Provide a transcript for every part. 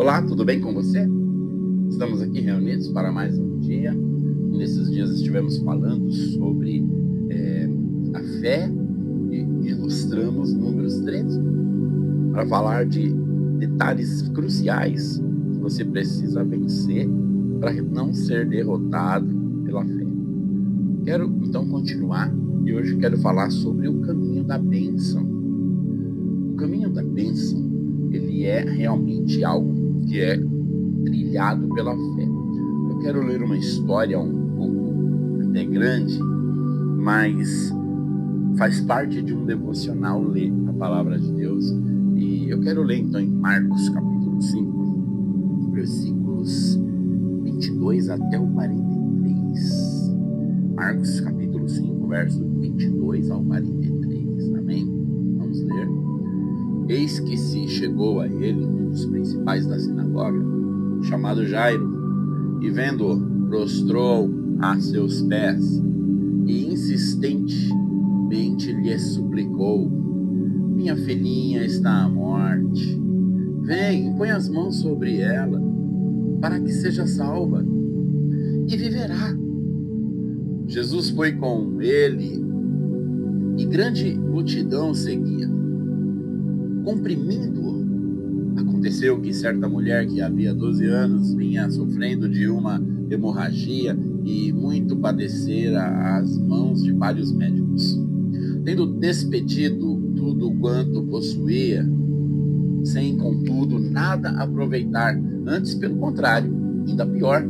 Olá, tudo bem com você? Estamos aqui reunidos para mais um dia. Nesses dias estivemos falando sobre a fé e ilustramos Números 13 para falar de detalhes cruciais que você precisa vencer para não ser derrotado pela fé. Quero então continuar e hoje quero falar sobre o caminho da bênção. O caminho da bênção, ele é realmente algo que é trilhado pela fé. Eu quero ler uma história um pouco até grande, mas faz parte de um devocional ler a palavra de Deus. E eu quero ler então em Marcos capítulo 5, versículos 22 até o 43. Marcos capítulo 5, verso 22 ao 43. Amém? Vamos ler. Eis que se chegou a ele um dos principais da sinagoga, chamado Jairo, e vendo-o, prostrou a seus pés, e insistentemente lhe suplicou: minha filhinha está à morte. Vem, põe as mãos sobre ela, para que seja salva, e viverá. Jesus foi com ele, e grande multidão seguia. Comprimindo-o, aconteceu que certa mulher que havia 12 anos vinha sofrendo de uma hemorragia e muito padecera às mãos de vários médicos, tendo despedido tudo quanto possuía, sem contudo nada aproveitar, antes pelo contrário, ainda pior,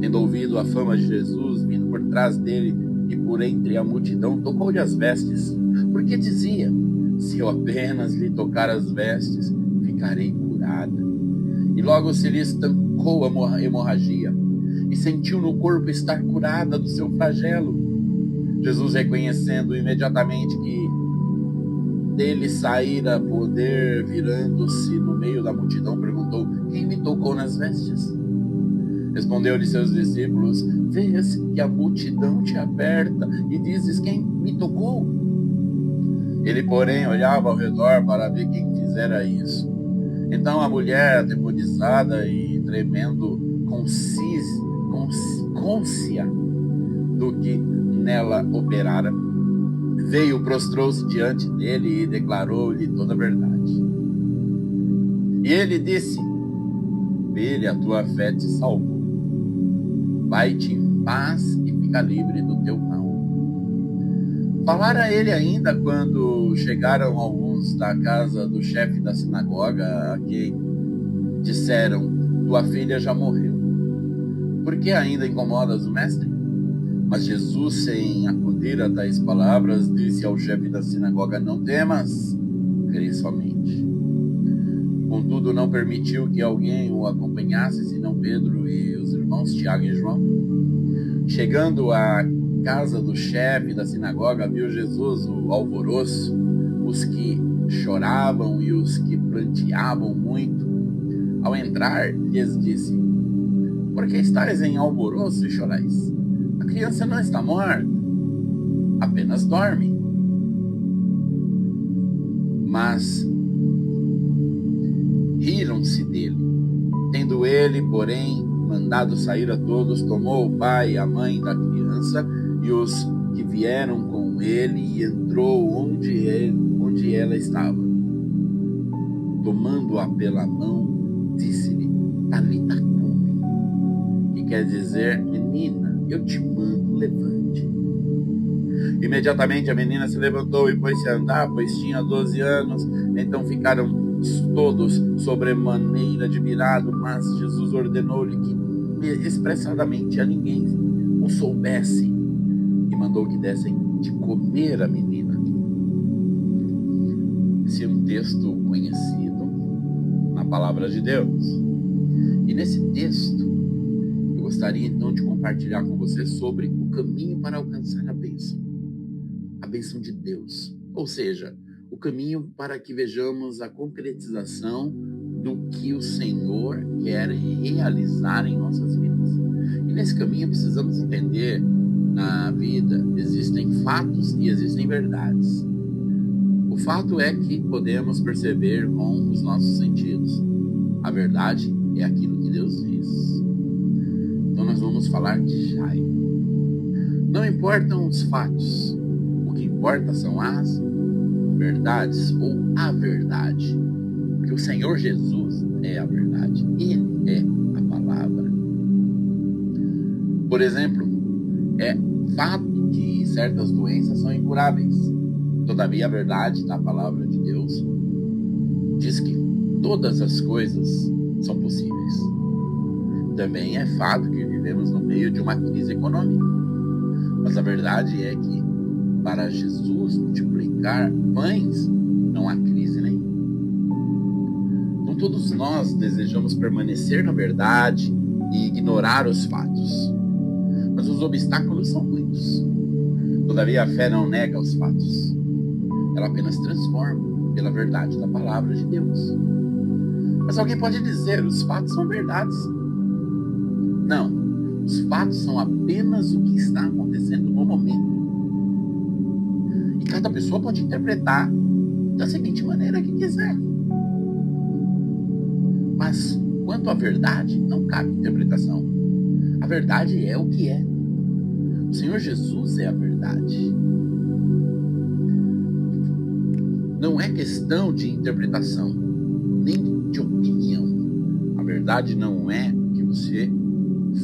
tendo ouvido a fama de Jesus vindo por trás dele e por entre a multidão, tocou-lhe as vestes, porque dizia: se eu apenas lhe tocar as vestes, ficarei curada. E logo se lhe estancou a hemorragia, e sentiu no corpo estar curada do seu flagelo. Jesus, reconhecendo imediatamente que dele saíra poder, virando-se no meio da multidão, perguntou: quem me tocou nas vestes? Respondeu-lhe seus discípulos: vês que a multidão te aperta e dizes: quem me tocou? Ele, porém, olhava ao redor para ver quem fizera isso. Então a mulher, atemorizada e tremendo, côncia do que nela operara, veio, prostrou-se diante dele e declarou-lhe toda a verdade. E ele disse: filha, a tua fé te salvou. Vai-te em paz e fica livre do teu mal. Falara ele ainda quando chegaram alguns da casa do chefe da sinagoga, a quem disseram: tua filha já morreu. Por que ainda incomodas o mestre? Mas Jesus, sem acudir a tais palavras, disse ao chefe da sinagoga: não temas, crê somente. Contudo, não permitiu que alguém o acompanhasse, senão Pedro e os irmãos Tiago e João. Chegando à casa do chefe da sinagoga, viu Jesus o alvoroço, os que choravam e os que pranteavam muito. Ao entrar, lhes disse: por que estáis em alvoroço e chorais? A criança não está morta, apenas dorme. Mas riram-se dele. Tendo ele, porém, mandado sair a todos, tomou o pai e a mãe da criança e os que vieram com ele, e entrou onde ela estava. Tomando-a pela mão, disse-lhe: Talita cumi, que quer dizer: menina, eu te mando, levante. Imediatamente a menina se levantou e pôs-se a andar, pois tinha 12 anos. Então ficaram todos sobremaneira admirados, mas Jesus ordenou-lhe que expressadamente a ninguém o soubesse, e mandou que dessem de comer a menina. Esse é um texto conhecido na palavra de Deus. E nesse texto, eu gostaria então de compartilhar com você sobre o caminho para alcançar a bênção de Deus. Ou seja, o caminho para que vejamos a concretização do que o Senhor quer realizar em nossas vidas. E nesse caminho precisamos entender: na vida existem fatos e existem verdades. O fato é que podemos perceber com os nossos sentidos. A verdade é aquilo que Deus diz. Então nós vamos falar de Jairo. Não importam os fatos, o que importa são as verdades ou a verdade. Porque o Senhor Jesus é a verdade, Ele é a palavra. Por exemplo, é fato que certas doenças são incuráveis. Todavia, a verdade da palavra de Deus diz que todas as coisas são possíveis. Também é fato que vivemos no meio de uma crise econômica. Mas a verdade é que, para Jesus multiplicar pães, não há crise nenhuma. Então, todos nós desejamos permanecer na verdade e ignorar os fatos. Mas os obstáculos são muitos. Todavia, a fé não nega os fatos. Ela apenas transforma pela verdade da palavra de Deus. Mas alguém pode dizer, os fatos são verdades. Não, os fatos são apenas o que está acontecendo no momento. E cada pessoa pode interpretar da seguinte maneira que quiser. Mas, quanto à verdade, não cabe interpretação. A verdade é o que é. O Senhor Jesus é a verdade. Não é questão de interpretação, nem de opinião. A verdade não é o que você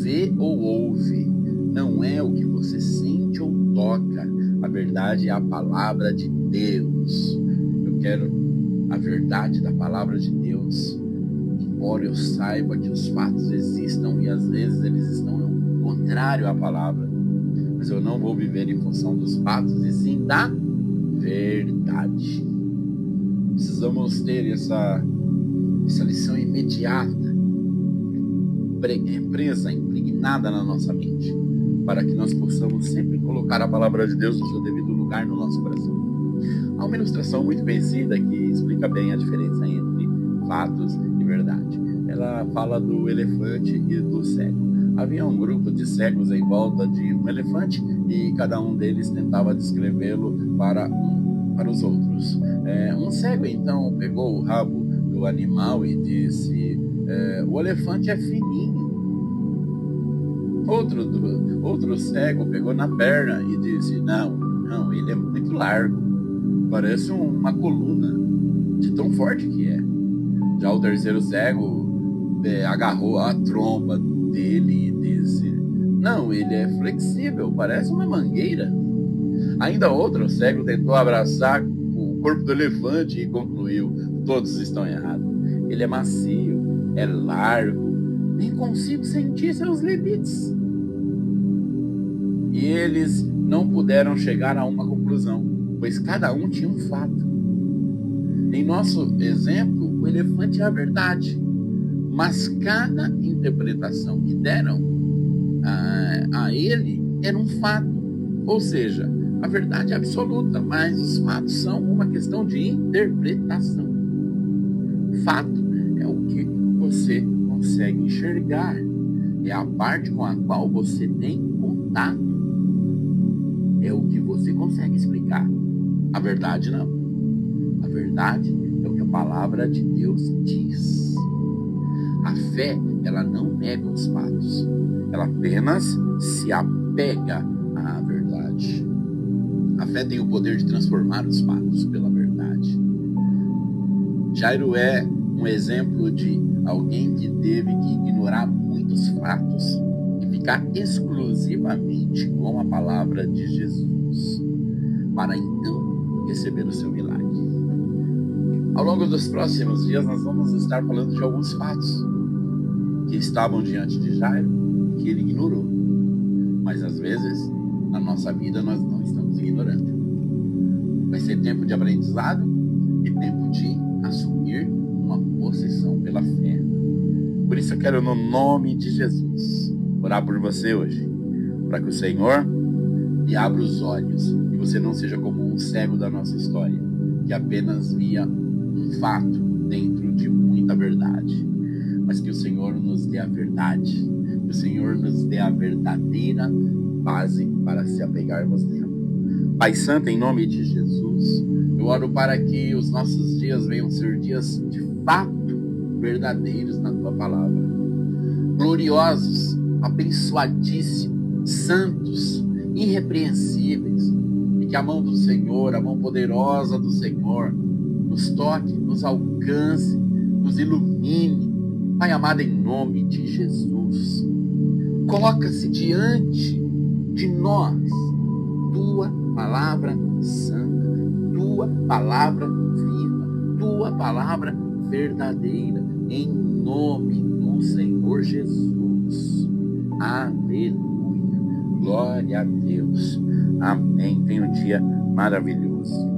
vê ou ouve, não é o que você sente ou toca. A verdade é a palavra de Deus. Eu quero a verdade da palavra de Deus, embora eu saiba que os fatos existam e às vezes eles estão contrário à palavra, mas eu não vou viver em função dos fatos e sim da verdade. Precisamos ter essa lição imediata, presa, impregnada na nossa mente, para que nós possamos sempre colocar a palavra de Deus no seu devido lugar no nosso coração. Há uma ilustração muito conhecida que explica bem a diferença entre fatos e verdade. Ela fala do elefante e do cego. Havia um grupo de cegos em volta de um elefante e cada um deles tentava descrevê-lo para os outros. Um cego então pegou o rabo do animal e disse: o elefante é fininho. Outro cego pegou na perna e disse: não, ele é muito largo, parece uma coluna, de tão forte que é. Já o terceiro cego agarrou a tromba dele e disse: não, ele é flexível, parece uma mangueira. Ainda outro cego tentou abraçar o corpo do elefante e concluiu: todos estão errados. Ele é macio, é largo, nem consigo sentir seus limites. E eles não puderam chegar a uma conclusão, pois cada um tinha um fato. Em nosso exemplo, o elefante é a verdade, mas cada interpretação que deram a ele era um fato, ou seja, a verdade é absoluta, mas os fatos são uma questão de interpretação. Fato é o que você consegue enxergar, é a parte com a qual você tem contato, é o que você consegue explicar. A verdade não. A verdade é o que a palavra de Deus diz. A fé, ela não nega os fatos, ela apenas se apega à verdade. A fé tem o poder de transformar os fatos pela verdade. Jairo é um exemplo de alguém que teve que ignorar muitos fatos e ficar exclusivamente com a palavra de Jesus, para então receber o seu milagre. Ao longo dos próximos dias nós vamos estar falando de alguns fatos que estavam diante de Jairo e que ele ignorou. Mas às vezes, na nossa vida, nós não estamos ignorando. Vai ser tempo de aprendizado e tempo de assumir uma posição pela fé. Por isso eu quero, no nome de Jesus, orar por você hoje, para que o Senhor lhe abra os olhos e você não seja como um cego da nossa história, que apenas via um fato dentro de muita verdade, mas que o Senhor nos dê a verdade, que o Senhor nos dê a verdadeira base para se apegarmos nela. Pai Santo, em nome de Jesus, eu oro para que os nossos dias venham ser dias de fato verdadeiros na tua palavra. Gloriosos, abençoadíssimos, santos, irrepreensíveis. E que a mão do Senhor, a mão poderosa do Senhor, nos toque, nos alcance, nos ilumine. Pai amado, em nome de Jesus, coloca-se diante de nós tua palavra santa, tua palavra viva, tua palavra verdadeira, em nome do Senhor Jesus. Aleluia. Glória a Deus. Amém. Tenha um dia maravilhoso.